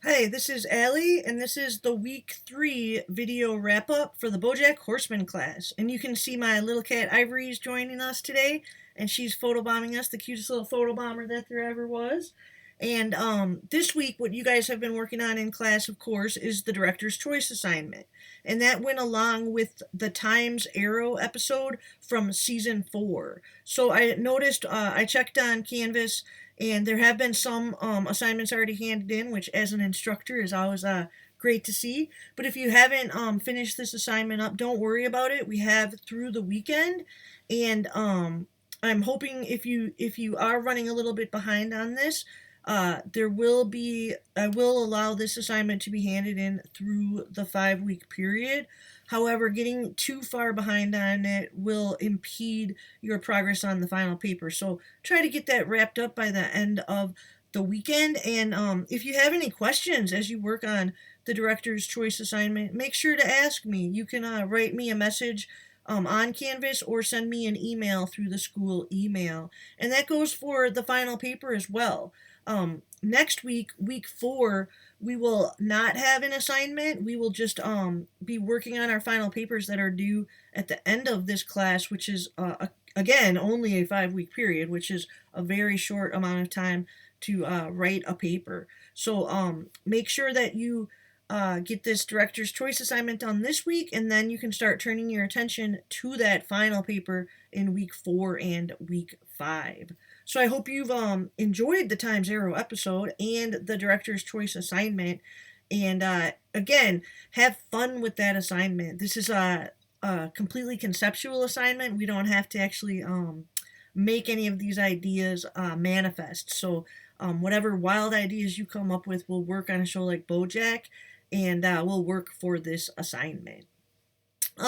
Hey, this is Allie, and this is the week 3 video wrap up for the BoJack Horseman class. And you can see my little cat Ivory is joining us today, and she's photobombing us, the cutest little photobomber that there ever was. And this week, what you guys have been working on in class, of course, is the director's choice assignment. And that went along with the Times Arrow episode from season 4. So I noticed, I checked on Canvas, and there have been some assignments already handed in, which as an instructor is always great to see. But if you haven't finished this assignment up, don't worry about it. We have through the weekend, and I'm hoping if you are running a little bit behind on this, I will allow this assignment to be handed in through the 5 week period. However, getting too far behind on it will impede your progress on the final paper. So try to get that wrapped up by the end of the weekend. And if you have any questions as you work on the director's choice assignment, make sure to ask me. You can write me a message on Canvas or send me an email through the school email. And that goes for the final paper as well. Next week, week 4, we will not have an assignment. We will just be working on our final papers that are due at the end of this class, which is again only a 5 week period, which is a very short amount of time to write a paper. So make sure that you get this director's choice assignment done this week, and then you can start turning your attention to that final paper in week 4 and week 5. So I hope you've enjoyed the Times Arrow episode and the director's choice assignment. And again, have fun with that assignment. This is a completely conceptual assignment. We don't have to actually make any of these ideas manifest. So whatever wild ideas you come up with will work on a show like BoJack, and will work for this assignment.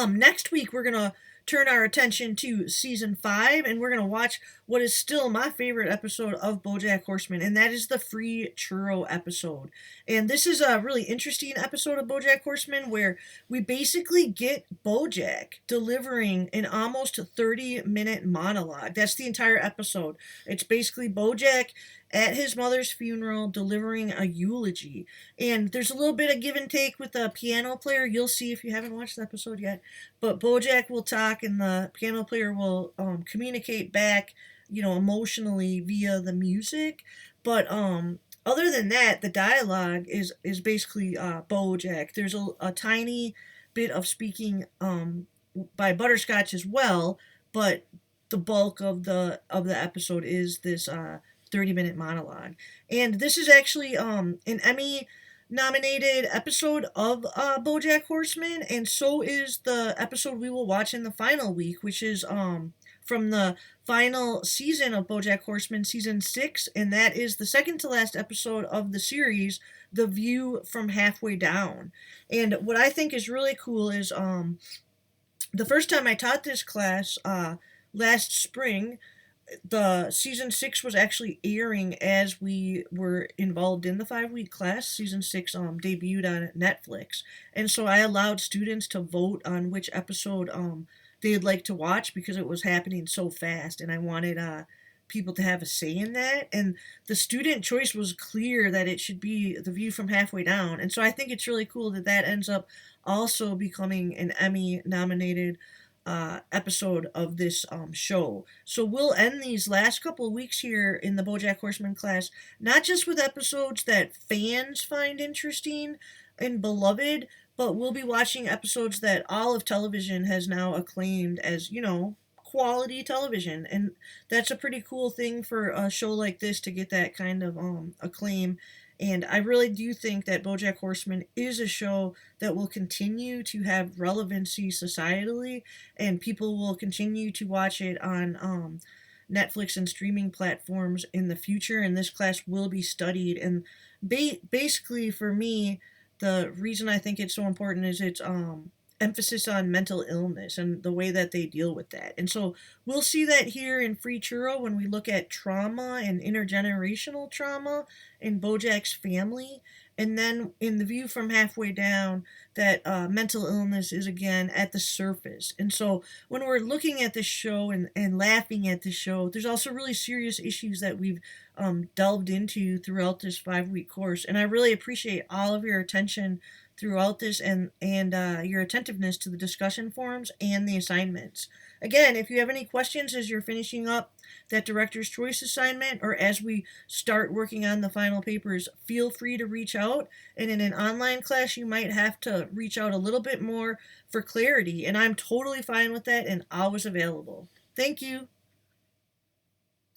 Next week, we're going to turn our attention to season 5, and we're going to watch what is still my favorite episode of BoJack Horseman, and that is the free churro episode. And this is a really interesting episode of BoJack Horseman where we basically get BoJack delivering an almost 30-minute monologue. That's the entire episode. It's basically BoJack at his mother's funeral delivering a eulogy. And there's a little bit of give and take with the piano player. You'll see if you haven't watched the episode yet. But BoJack will talk, and the piano player will communicate back, emotionally via the music. But other than that, the dialogue is basically BoJack. There's a tiny bit of speaking by Butterscotch as well, but the bulk of the episode is this 30-minute monologue. And this is actually an Emmy nominated episode of BoJack Horseman, and so is the episode we will watch in the final week, which is from the final season of BoJack Horseman, season 6, and that is the second to last episode of the series, The View from Halfway Down. And what I think is really cool is the first time I taught this class last spring, the season 6 was actually airing as we were involved in the 5 week class. Season 6 debuted on Netflix, and so I allowed students to vote on which episode they'd like to watch because it was happening so fast, and I wanted people to have a say in that. And the student choice was clear that it should be The View from Halfway Down, and so I think it's really cool that that ends up also becoming an Emmy nominated episode of this show. So we'll end these last couple of weeks here in the BoJack Horseman class, not just with episodes that fans find interesting and beloved, but we'll be watching episodes that all of television has now acclaimed as, quality television. And that's a pretty cool thing for a show like this to get that kind of acclaim. And I really do think that BoJack Horseman is a show that will continue to have relevancy societally, and people will continue to watch it on Netflix and streaming platforms in the future. And this class will be studied. And basically, for me, the reason I think it's so important is emphasis on mental illness and the way that they deal with that. And so we'll see that here in Free Churro when we look at trauma and intergenerational trauma in BoJack's family. And then in The View from Halfway Down, that mental illness is again at the surface. And so when we're looking at this show and laughing at this show, there's also really serious issues that we've delved into throughout this 5 week course. And I really appreciate all of your attention throughout this and your attentiveness to the discussion forums and the assignments. Again, if you have any questions as you're finishing up that director's choice assignment or as we start working on the final papers, feel free to reach out. And in an online class, you might have to reach out a little bit more for clarity. And I'm totally fine with that and always available. Thank you.